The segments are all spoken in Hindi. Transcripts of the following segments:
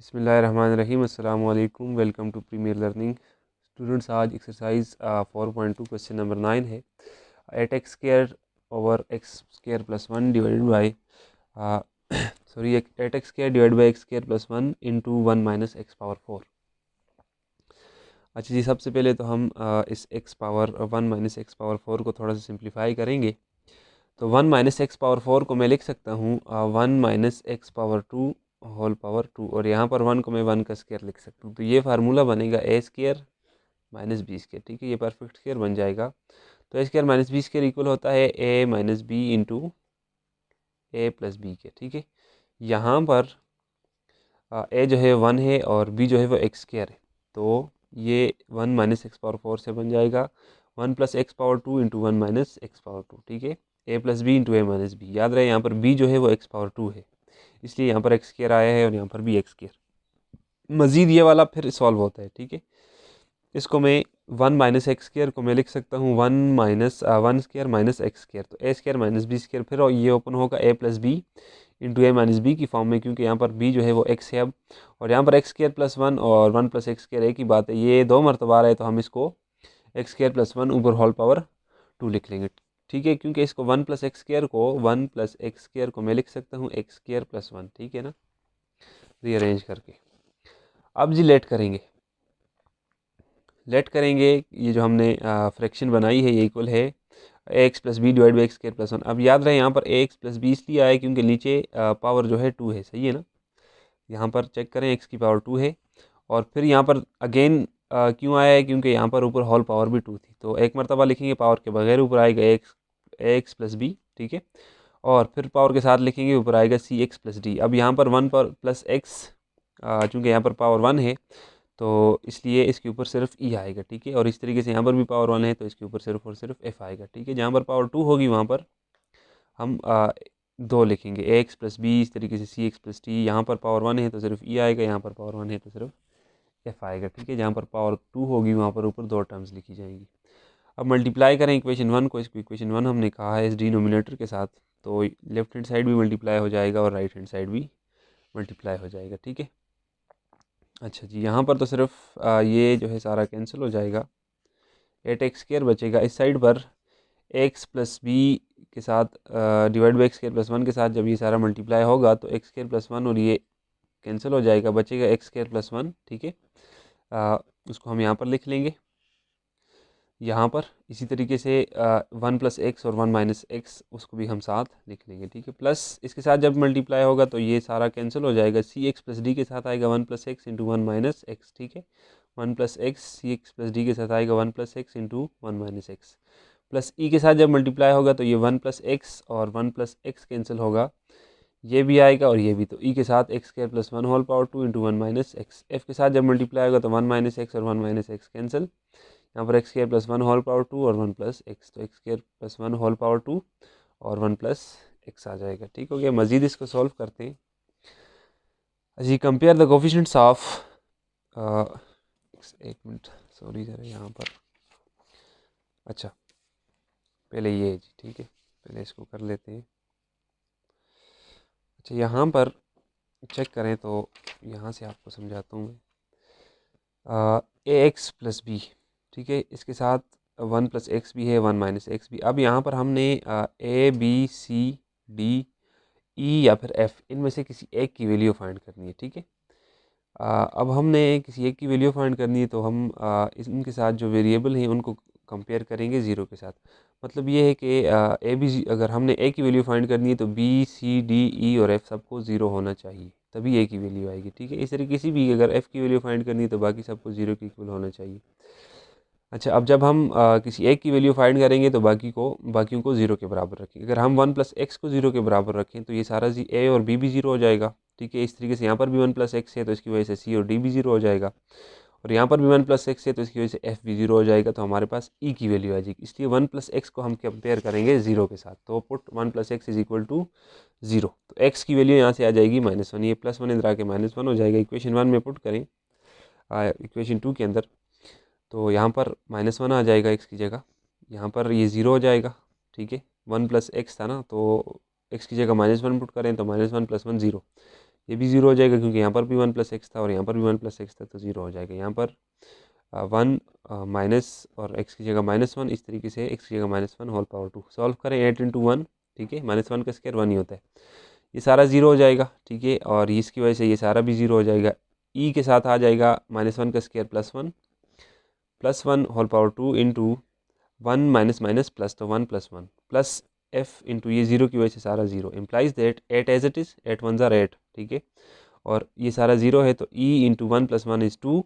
बिस्मिल्लाहिर्रहमानिर्रहीम। अस्सलाम वालेकुम। Welcome to Premier Learning. Students, आज एक्सरसाइज 4.2 क्वेश्चन नंबर 9 है। Eight x square over x square plus one divided by sorry eight x square divide by x square plus one into one minus x power 4। अच्छा जी, सबसे पहले तो हम इस x power one minus x power 4 को थोड़ा सा सिंप्लीफाई करेंगे। तो वन माइनस एक्स पावर 4 को मैं लिख सकता हूँ one minus x power 2 whole power 2, और यहाँ पर वन को मैं वन का स्क्वायर लिख सकता हूँ। तो ये फार्मूला बनेगा a square minus b square. ठीक है, ये परफेक्ट स्क्वायर बन जाएगा। तो a square minus b square equal होता है a minus b into a plus b के। ठीक है, यहाँ पर ए जो है वन है और बी जो है वो एक्स स्क्वायर है। तो ये वन माइनस एक्स पावर 4 से बन जाएगा one plus x power 2 into one minus x power 2। ठीक है, ए प्लस बी इंटू ए माइनस बी। याद रहे यहाँ पर बी जो है वो एक्स पावर 2 है, इसलिए यहाँ पर एक्स स्क्वायर आया है और यहाँ पर भी एक्स स्क्वायर। मज़ीद ये वाला फिर सॉल्व होता है। ठीक है, इसको मैं वन माइनस एक्स स्क्वायर को मैं लिख सकता हूँ one minus one square minus x square. तो a square minus b square, फिर ये ओपन होगा ए प्लस बी इंटू ए माइनस बी की फॉर्म में, क्योंकि यहाँ पर बी जो है वो एक्स है अब, और यहाँ पर एक्स स्क्वायर प्लस वन और वन प्लस एक्स स्क्वायर एक ही बात है। ये दो मरतबा आ रहा है तो हम इसको एक्स स्क्वायर प्लस वन ऊपर होल पावर 2 लिख लेंगे। ठीक है, क्योंकि इसको वन प्लस एक्स स्क्वायर को वन प्लस एक्स स्क्वायर को मैं लिख सकता हूँ एक्स स्क्वायर प्लस वन। ठीक है ना, रीअरेंज करके। अब जी लेट करेंगे, ये जो हमने फ्रैक्शन बनाई है ये इक्वल है a x plus b divide by x square plus one. अब याद रहे यहाँ पर ए एक्स प्लस बी इसलिए आया क्योंकि नीचे पावर जो है 2 है। सही है ना, यहाँ पर चेक करें एक्स की पावर 2 है, और फिर यहाँ पर अगेन क्यों आया है, क्योंकि यहाँ पर ऊपर होल पावर भी 2 थी। तो एक मरतबा लिखेंगे पावर के बगैर, ऊपर आएगा एक्स प्लस बी। ठीक है, और फिर पावर के साथ लिखेंगे ऊपर आएगा सी एक्स प्लस डी। अब यहाँ पर वन पर प्लस एक्स, चूँकि यहाँ पर पावर 1 है तो इसलिए इसके ऊपर सिर्फ ई आएगा। ठीक है, और इस तरीके से यहाँ पर भी पावर 1 है तो इसके ऊपर सिर्फ और सिर्फ एफ आएगा। ठीक है, जहाँ पर पावर 2 होगी वहाँ पर हम दो लिखेंगे ए एक्स प्लस बी, इस तरीके से सी एक्स प्लस टी। यहाँ पर पावर 1 है तो सिर्फ ई आएगा, यहाँ पर पावर 1 है तो सिर्फ एफ आएगा। ठीक है, जहाँ पर पावर 2 होगी वहाँ पर ऊपर दो टर्म्स लिखी जाएंगी। अब मल्टीप्लाई करें इक्वेशन 1 को, इसको इक्वेशन 1 हमने कहा है इस डिनोमिनेटर के साथ, तो लेफ्ट हैंड साइड भी मल्टीप्लाई हो जाएगा और राइट हैंड साइड भी मल्टीप्लाई हो जाएगा। ठीक है, अच्छा जी, यहाँ पर तो सिर्फ ये जो है सारा कैंसिल हो जाएगा, एट एक्स स्क्वायर बचेगा। इस साइड पर एक्स प्लस बी के साथ divide by x square plus one के साथ जब ये सारा मल्टीप्लाई होगा तो एक्स स्क्वायर प्लस वन और ये कैंसिल हो जाएगा, बचेगा एक्स स्क्वायर प्लस वन। ठीक है, उसको हम यहाँ पर लिख लेंगे। यहाँ पर इसी तरीके से वन प्लस एक्स और वन माइनस एक्स उसको भी हम साथ लिख लेंगे। ठीक है, प्लस इसके साथ जब मल्टीप्लाई होगा तो ये सारा कैंसिल हो जाएगा। सी एक्स प्लस डी के साथ आएगा one plus x into one minus x. ठीक है, one plus x c x plus d के साथ आएगा one plus x into one minus x. Plus e के साथ जब मल्टीप्लाई होगा तो ये वन प्लस एक्स और वन प्लस एक्स कैंसिल होगा, ये भी आएगा और ये भी। तो ई के साथ x square plus one whole power 2 into one minus x. F के साथ जब मल्टीप्लाई होगा तो वन माइनस एक्स और वन माइनस एक्स कैंसिल, यहाँ पर x square plus one whole power 2 और वन प्लस एक्स। तो x square plus one whole power 2 और वन प्लस एक्स आ जाएगा। ठीक हो गया, मज़ीद इसको सॉल्व करते हैं जी। कंपेयर द कोफिशिएंट्स ऑफ एक मिनट, सॉरी ज़रा यहाँ पर, अच्छा पहले ये जी। ठीक है, पहले इसको कर लेते हैं। अच्छा, यहाँ पर चेक करें तो यहाँ से आपको समझाता हूँ मैं। ए एक्स प्लस बी, ठीक है, इसके साथ वन प्लस एक्स भी है, वन माइनस एक्स भी। अब यहाँ पर हमने A B C D E या फिर एफ, इनमें से किसी एक की वैल्यू फाइंड करनी है। ठीक है, अब हमने किसी एक की वैल्यू फाइंड करनी है तो हम इनके साथ जो वेरिएबल हैं उनको कंपेयर करेंगे ज़ीरो के साथ। मतलब ये है कि ए बी, अगर हमने ए की वैल्यू फाइंड करनी है तो बी सी डी ई और एफ सबको ज़ीरो होना चाहिए, तभी ए की वैल्यू आएगी। ठीक है, इस तरीके से भी अगर एफ़ की वैल्यू फाइंड करनी है तो बाकी सबको ज़ीरो के इक्वल होना चाहिए। अच्छा, अब जब हम किसी एक की वैल्यू फाइंड करेंगे तो बाकियों को ज़ीरो के बराबर रखें। अगर हम वन प्लस एक्स को ज़ीरो के बराबर रखें तो ये सारा जी ए और बी भी ज़ीरो हो जाएगा। ठीक है, इस तरीके से यहाँ पर भी वन प्लस एक्स है तो इसकी वजह से सी और डी भी ज़ीरो हो जाएगा, और यहाँ पर भी वन प्लस एक्स है तो इसकी वजह से एफ भी ज़ीरो हो जाएगा। तो हमारे पास ई की वैल्यू आ जाएगी, इसलिए वन प्लस एक्स को हम कंपेयर करेंगे ज़ीरो के साथ। तो put one plus x is equal to zero. तो एक्स की वैल्यू यहाँ से आ जाएगी माइनस वन, ये प्लस वन इधर आके माइनस वन हो जाएगा। इक्वेशन 1 में पुट करें इक्वेशन 2 के अंदर, तो यहाँ पर माइनस वन आ जाएगा एक्स की जगह, यहाँ पर ये ज़ीरो हो जाएगा। ठीक है, वन प्लस एक्स था ना, तो एक्स की जगह माइनस वन पुट करें तो minus one plus one zero, ये भी ज़ीरो हो जाएगा क्योंकि यहाँ पर भी 1 + x था और यहाँ पर भी 1 + x था, तो ज़ीरो हो जाएगा। यहाँ पर 1 माइनस और x की जगह -1, इस तरीके से x की जगह -1 होल पावर 2। सॉल्व करें 8 × 1, ठीक है, -1 का स्क्वायर 1 ही होता है, ये सारा ज़ीरो हो जाएगा, ठीक है, और इसकी वजह से ये सारा भी ज़ीरो हो जाएगा। e के साथ आ जाएगा -1 का square +1 whole power 2 into 1 minus minus plus, तो 1 + 1 प्लस f इंटू ये ज़ीरो की वजह से सारा zero, implies that 8 as it is, 8 1 ज़ार 8, ठीक है, और ये सारा ज़ीरो है, तो e into 1 + 1 is 2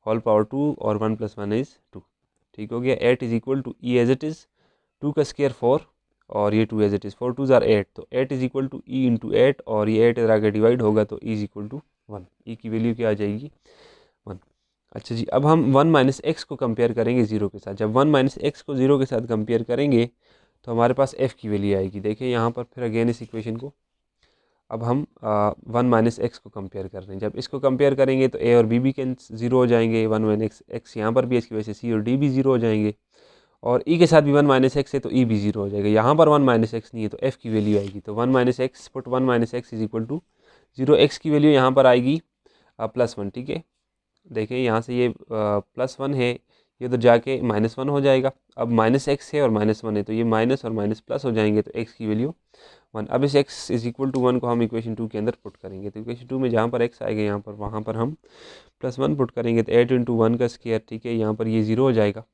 whole power 2 और 1 + 1 इज़ 2, ठीक हो गया। 8 is equal to e as it is, 2 का स्क्वायर 4 और ये 2 एज इट इज़, 4 2 ज़ार 8, तो 8 is equal to e into 8 और ये 8 इधर आगे डिवाइड होगा तो e is equal to 1, e की वैल्यू क्या आ जाएगी 1। अच्छा जी, अब हम 1 माइनस एक्स को कंपेयर करेंगे ज़ीरो के साथ। जब 1 माइनस एक्स को ज़ीरो के साथ कंपेयर करेंगे तो हमारे पास f की वैल्यू आएगी। देखिए यहाँ पर फिर अगेन इस इक्वेशन को अब हम 1 माइनस एक्स को कंपेयर कर रहे हैं। जब इसको कंपेयर करेंगे तो a और b भी ज़ीरो हो जाएंगे, 1 माइनस एक्स यहाँ पर भी, इसकी वजह से c और d भी ज़ीरो हो जाएंगे, और e के साथ भी 1 माइनस एक्स है तो e भी ज़ीरो हो जाएगा। यहाँ पर 1 माइनस एक्स नहीं है तो f की वैल्यू आएगी, तो 1 minus x put 1 minus x is equal to 0, x की वैल्यू यहाँ पर आएगी +1, ठीक है। देखिए यहाँ से ये +1 है, ये तो जाके -1 हो जाएगा। अब माइनस एक्स है और -1 है तो ये माइनस और माइनस प्लस हो जाएंगे, तो x की वैल्यू 1। अब इस x इज इक्वल टू 1 को हम इक्वेशन 2 के अंदर पुट करेंगे, तो इक्वेशन 2 में जहाँ पर x आएगा यहाँ पर वहाँ पर हम +1 पुट करेंगे, तो 8 × 1 का स्क्वायर, ठीक है, यहाँ पर ये ज़ीरो हो जाएगा,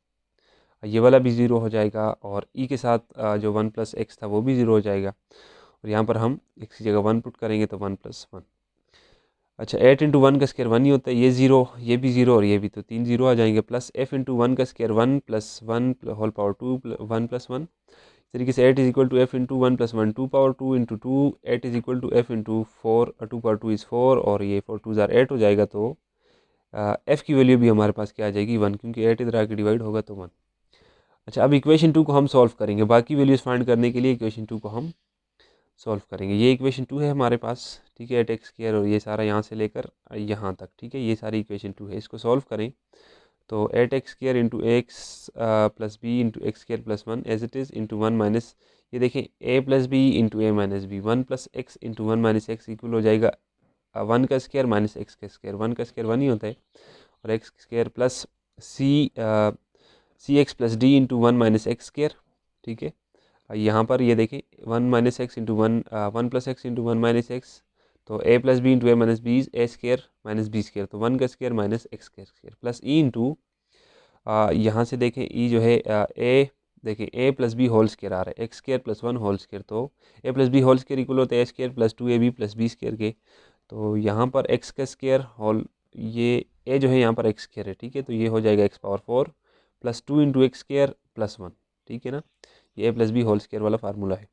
ये वाला भी ज़ीरो हो जाएगा, और e के साथ जो 1 + x था वो भी ज़ीरो हो जाएगा, और यहाँ पर हम x की जगह 1 पुट करेंगे तो 1 + 1। अच्छा, 8 × 1 का स्क्वायर 1 ही होता है, ये ज़ीरो, ये भी ज़ीरो और ये भी, तो 3 ज़ीरो आ जाएंगे, प्लस f × 1 का स्क्वायर 1 + 1 होल पावर 2 1 + 1। इस तरीके से 8 is equal to f × 1 + 1 2 power 2 × 2, 8 is equal to f × 4 2 power 2 is 4, और ये 4 2 ज़ार 8 हो जाएगा, तो f की वैल्यू भी हमारे पास क्या आ जाएगी 1, क्योंकि 8 इधर आके डिवाइड होगा तो 1। अच्छा, अब इक्वेशन 2 को हम सॉल्व करेंगे, बाकी वैल्यूज़ फाइंड करने के लिए इक्वेशन 2 को हम सॉल्व करेंगे। ये इक्वेशन 2 है हमारे पास, ठीक है, 8x स्क्वायर और ये सारा यहाँ से लेकर यहाँ तक, ठीक है, ये सारी इक्वेशन 2 है। इसको सॉल्व करें तो 8x square into x plus b into x square plus 1 as it is into 1 minus, ये देखें a + b into a minus b, 1 + x into 1 minus x equal हो जाएगा 1 का स्क्वायर माइनस x का स्क्वायर, 1 का स्क्वायर 1 ही होता है, और x square plus c x plus d into 1 minus x square, ठीक है। यहाँ पर ये देखें 1 minus x into 1 + x into 1 minus x, तो a + b into a minus b is a square minus b square, तो 1 का square minus x square plus e into यहाँ से देखें e जो है a, देखें a + b होल स्क्वायर आ रहा है, x square plus 1 whole square, तो a + b whole square equal होता है a square plus 2ab plus b square के, तो यहाँ पर x का स्क्वायर होल, ये a जो है यहाँ पर x स्क्वायर है, ठीक है, तो ये हो जाएगा x power 4 plus 2 into x square plus 1, ठीक है ना, ये a + b होल स्क्वायर वाला फार्मूला है,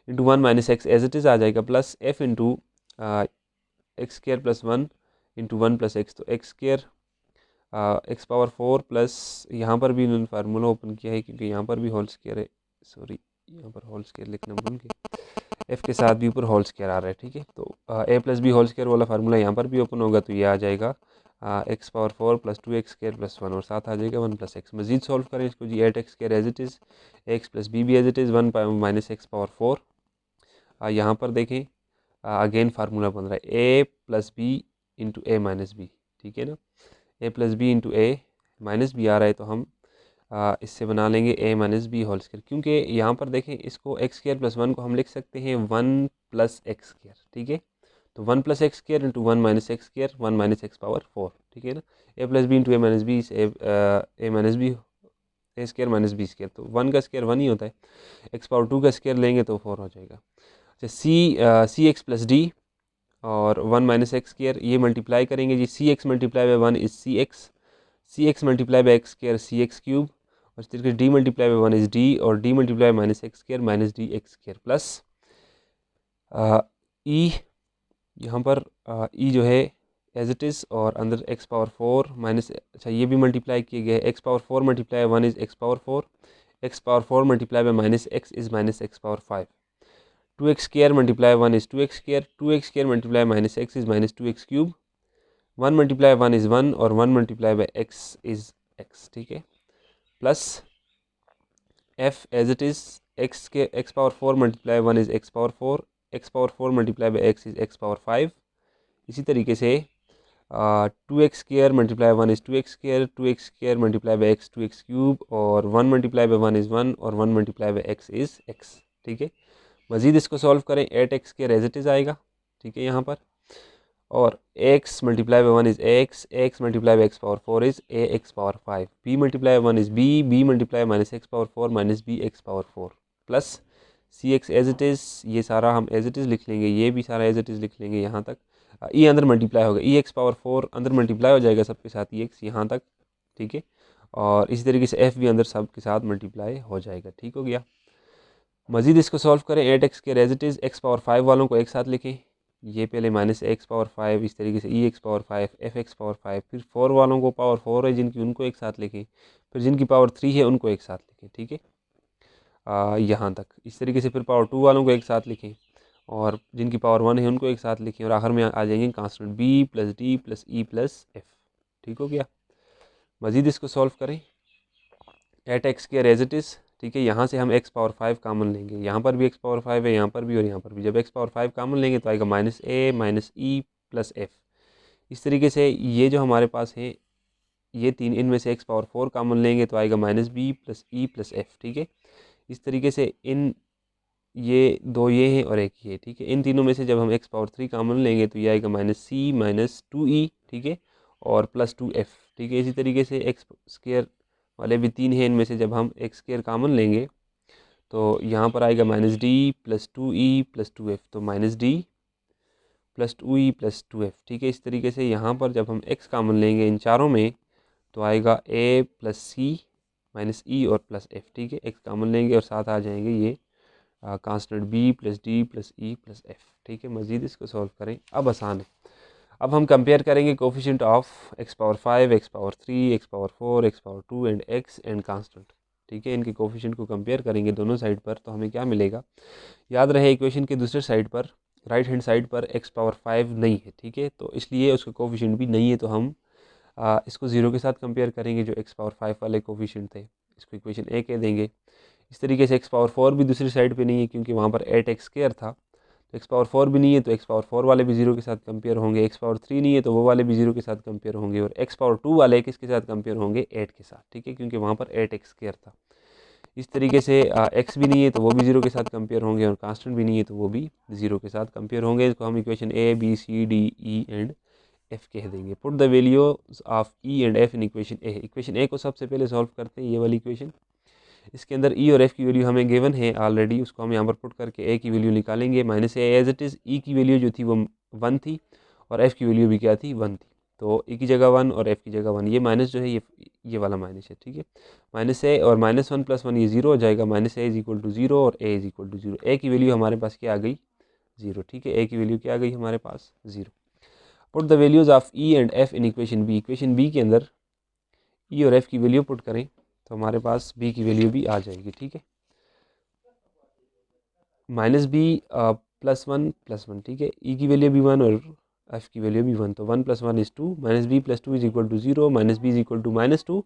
into 1 minus x as it is आ जाएगा, plus f into x square plus 1 into 1 + x, तो x square x power 4 plus, यहाँ पर भी इन्होंने फार्मूला ओपन किया है क्योंकि यहाँ पर भी होल स्क्वायर है, सॉरी यहाँ पर होल स्क्वायर लिखना भूल गए, f के साथ भी ऊपर होल स्क्वायर आ रहा है, ठीक है, तो a + b होल स्क्वायर वाला फार्मूला यहाँ पर भी ओपन होगा, तो ये आ जाएगा x power 4 plus 2x square plus 1, और साथ आ जाएगा 1 + x। मजीद सॉल्व करें इसको जी, 8x square as it is, x plus b भी as it is, 1 minus x power 4। यहाँ पर देखें अगेन फार्मूला बन रहा है a + b into a minus b, ठीक है ना, a + b into a minus b आ रहा है, तो हम इससे बना लेंगे a minus b whole square, क्योंकि यहाँ पर देखें इसको एक्स स्क्वायर प्लस 1 को हम लिख सकते हैं 1 + x स्क्वायर, ठीक है, तो 1 + x square into 1 minus x square, 1 minus x power 4, ठीक है ना, a + b into a minus b a minus b a square minus b square, तो 1 का स्क्वायर 1 ही होता है, x पावर 2 का स्क्वायर लेंगे तो 4 हो जाएगा। अच्छा, सी एक्स प्लस डी और 1 माइनस एक्स स्क्वायर, ये मल्टीप्लाई करेंगे जी, c x multiply by 1 is c x multiply by x square c x cube, और इस तरीके d multiply by 1 is d, और d multiply minus x square minus d x square plus e, यहाँ पर ई जो है एज इट इज़, और अंदर एक्स पावर 4 माइनस, अच्छा ये भी मल्टीप्लाई किए गए, x power 4 multiply 1 is x power 4, x power 4 multiply by minus x is minus x power 5, 2x square multiply 1 is 2x square, 2x square multiply minus x is minus 2x cube, 1 multiply 1 is 1 और 1 multiply by x is x, ठीक है, plus f as it is, x power 4 multiply 1 is x power 4, x power 4 multiply by x is x power 5 इसी तरीके से 2x square multiply 1 is 2x square, 2x square multiply by x 2x cube, और 1 मल्टीप्लाई बाई 1 इज़ 1 और 1 multiply by x is x। ठीक है, मज़ीद इसको सॉल्व करें, 8x square as it is आएगा। ठीक है, यहाँ पर और x multiply by 1 is x, x multiply by x power 4 is ax power 5, b multiply 1 is b, b multiply minus x power 4 minus b x power 4 plus cx as it is, ये सारा हम एज इट इज़ लिख लेंगे, ये भी सारा एज इट इज़ लिख लेंगे यहाँ तक। e अंदर मल्टीप्लाई होगा, e x पावर 4 अंदर मल्टीप्लाई हो जाएगा सबके साथ e x यहाँ तक। ठीक है, और इसी तरीके से f भी अंदर सब के साथ मल्टीप्लाई हो जाएगा। ठीक हो गया, मज़ीद इसको सॉल्व करें, 8x के as it is, x power 5 वालों को एक साथ लिखें, ये पहले माइनस x पावर 5, इस तरीके से e x power 5, fx power 5, फिर 4 वालों को पावर 4 है जिनकी, उनको एक साथ लिखें, फिर जिनकी पावर 3 है उनको एक साथ लिखें। ठीक है, यहाँ तक इस तरीके से, फिर पावर 2 वालों को एक साथ लिखें, और जिनकी पावर 1 है उनको एक साथ लिखें, और आखिर में आ जाएंगे constant b plus d plus e plus f। ठीक हो गया, मज़ीद इसको सॉल्व करें, 8x square as it is. ठीक है, यहाँ से हम x पावर 5 कामन लेंगे, यहाँ पर भी x पावर 5 है, यहाँ पर भी और यहाँ पर भी। जब x पावर 5 कामन लेंगे तो आएगा minus a minus e plus f। इस तरीके से ये जो हमारे पास है ये तीन, इनमें से x पावर 4 कामन लेंगे तो आएगा minus b plus e plus f। ठीक है, इस तरीके से इन ये दो ये हैं और एक ये। ठीक है, इन तीनों में से जब हम x पावर 3 कामन लेंगे तो ये आएगा माइनस c माइनस 2e। ठीक है, और प्लस 2f। ठीक है, इसी तरीके से x स्क्वायर वाले भी तीन हैं, इनमें से जब हम x स्क्वायर कामन लेंगे तो यहाँ पर आएगा minus d plus 2e plus 2f, तो minus d plus 2e plus 2f। ठीक है, इस तरीके से यहाँ पर जब हम x कामन लेंगे इन चारों में तो आएगा a प्लस सी माइनस ई और प्लस f। ठीक है, x कामन लेंगे और साथ आ जाएंगे ये constant b plus d plus e plus f। ठीक है, मज़ीद इसको सॉल्व करें, अब आसान है। अब हम कंपेयर करेंगे coefficient of x power 5, x power 3, x power 4, x power 2 and x and constant. ठीक है, इनके कोफिशिएंट को कंपेयर करेंगे दोनों साइड पर, तो हमें क्या मिलेगा। याद रहे इक्वेशन के दूसरे साइड पर, राइट हैंड साइड पर x पावर 5 नहीं है। ठीक है, तो इसलिए उसका कोफिशिएंट भी नहीं है, तो हम इसको 0 के साथ कंपेयर करेंगे जो x पावर 5 वाले कोफिशिएंट थे, इसको इक्वेशन a कह देंगे। इस तरीके से x पावर 4 भी दूसरी साइड पे नहीं है क्योंकि वहाँ पर 8x स्क्वायर था, तो x पावर 4 भी नहीं है, तो x पावर 4 वाले भी 0 के साथ कंपेयर होंगे। x पावर 3 नहीं है तो वो वाले भी 0 के साथ कंपेयर होंगे, और x पावर 2 वाले किसके साथ कंपेयर होंगे, 8 के साथ। ठीक है, क्योंकि वहाँ पर 8x स्क्वायर था। इस तरीके से x भी नहीं है तो वो भी 0 के साथ कंपेयर होंगे, और कांस्टेंट भी नहीं है तो वो भी 0 के साथ कंपेयर होंगे। इसको हम equation a b c d e and f कह देंगे। Put the values of e and f in equation a। Equation a को सबसे पहले सॉल्व करते हैं, ये वाली इक्वेशन। इसके अंदर e और f की वैल्यू हमें गिवन है ऑलरेडी, उसको हम यहाँ पर पुट करके a की वैल्यू निकालेंगे। Minus a as it is, e की वैल्यू जो थी वो 1 थी और f की वैल्यू भी क्या थी, 1 थी, तो e की जगह 1 और f की जगह 1। ये माइनस जो है ये वाला माइनस है। ठीक है, माइनस a और माइनस 1 प्लस 1 ये 0 हो जाएगा, minus a is equal to 0 और a is equal to 0। a की वैल्यू हमारे पास क्या आ गई, 0। ठीक है, a की वैल्यू क्या आ गई हमारे पास, 0। Put the values of e and f in equation b। Equation b के अंदर e और f की वैल्यू पुट करें तो हमारे पास b की वैल्यू भी आ जाएगी। ठीक है, माइनस b प्लस 1 प्लस 1। ठीक है, e की वैल्यू भी 1 और f की वैल्यू भी 1, तो 1 plus 1 is 2, minus b plus 2 is equal to 0, minus b is equal to minus 2,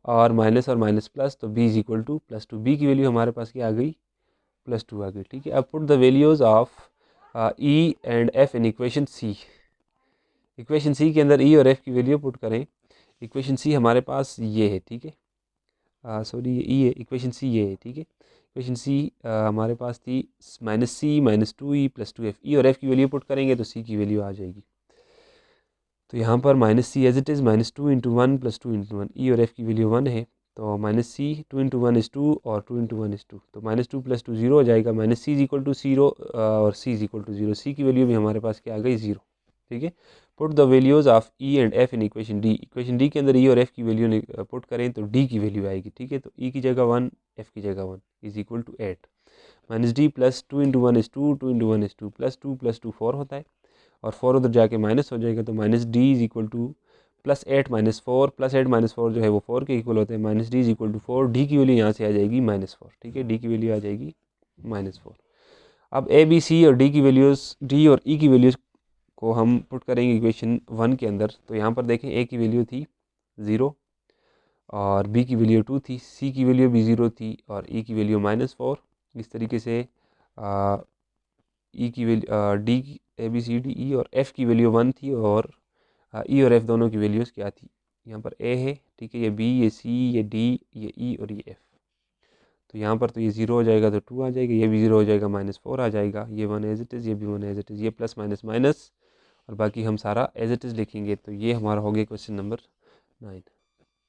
और माइनस प्लस, तो b is equal to plus 2। b की वैल्यू हमारे पास क्या आ गई, प्लस 2 आ गई। ठीक है, अब put the values of e and f in equation c। Equation c के अंदर e और f की वैल्यू पुट करें। इक्वेशन सी हमारे पास ये है। ठीक है, सॉरी ये ई है, इक्वेशन सी ये है। ठीक है, इक्वेशन सी हमारे पास थी माइनस सी माइनस 2e प्लस 2f। ई और f की वैल्यू पुट करेंगे तो सी की वैल्यू आ जाएगी। तो यहाँ पर minus c as it is, minus 2 into 1 plus 2 into 1। E और f की वैल्यू 1 है, तो माइनस सी 2 इंटू 1 इज़ 2 और 2 इंटू 1 इज़ 2, तो माइनस 2 प्लस 2 0 हो जाएगा। Minus C is equal to 0 और C is equal to 0। C की वैल्यू भी हमारे पास क्या आ गई, 0। ठीक है, put the values of E and F in equation D. Equation D के अंदर ई और एफ की वैल्यू पुट करें तो डी की वैल्यू आएगी। ठीक है, तो ई की जगह 1, एफ की जगह 1 is equal to 8। Minus d plus 2 into 1 is 2, 2 into 1 is 2, plus 2 4 होता है, और 4 उधर जाके माइनस हो जाएगा, तो minus d is equal to plus 8 minus 4, plus 8 minus 4 जो है वो 4 के इक्वल होते हैं। Minus d is equal to 4, d की वैल्यू यहाँ से आ जाएगी माइनस 4। ठीक है, डी की वैल्यू आ जाएगी माइनस 4। अब ए बी सी और डी की वैल्यूज़, डी और ई की वैल्यूज़ को हम पुट करेंगे इक्वेशन 1 के अंदर। तो यहाँ पर देखें, ए की वैल्यू थी 0 और बी की वैल्यू 2 थी, सी की वैल्यू भी 0 थी और ई की वैल्यू माइनस 4। इस तरीके से ई की वैल्यू डी ABCD E और एफ़ की वैल्यू 1 थी और ई और एफ़ दोनों की वैल्यूज़ क्या थी। यहाँ पर ए है, ठीक है, ये बी, ये सी, ये डी, ये ई और ये एफ़। तो यहाँ पर तो ये 0 हो जाएगा तो 2 आ जाएगा, ये भी 0 हो जाएगा -4 आ जाएगा, ये 1 एज इट इज़, ये भी 1 एज इट इज़, ये प्लस माइनस माइनस और बाकी हम सारा एज इट इज़ लिखेंगे। तो ये हमारा हो गया क्वेश्चन नंबर 9।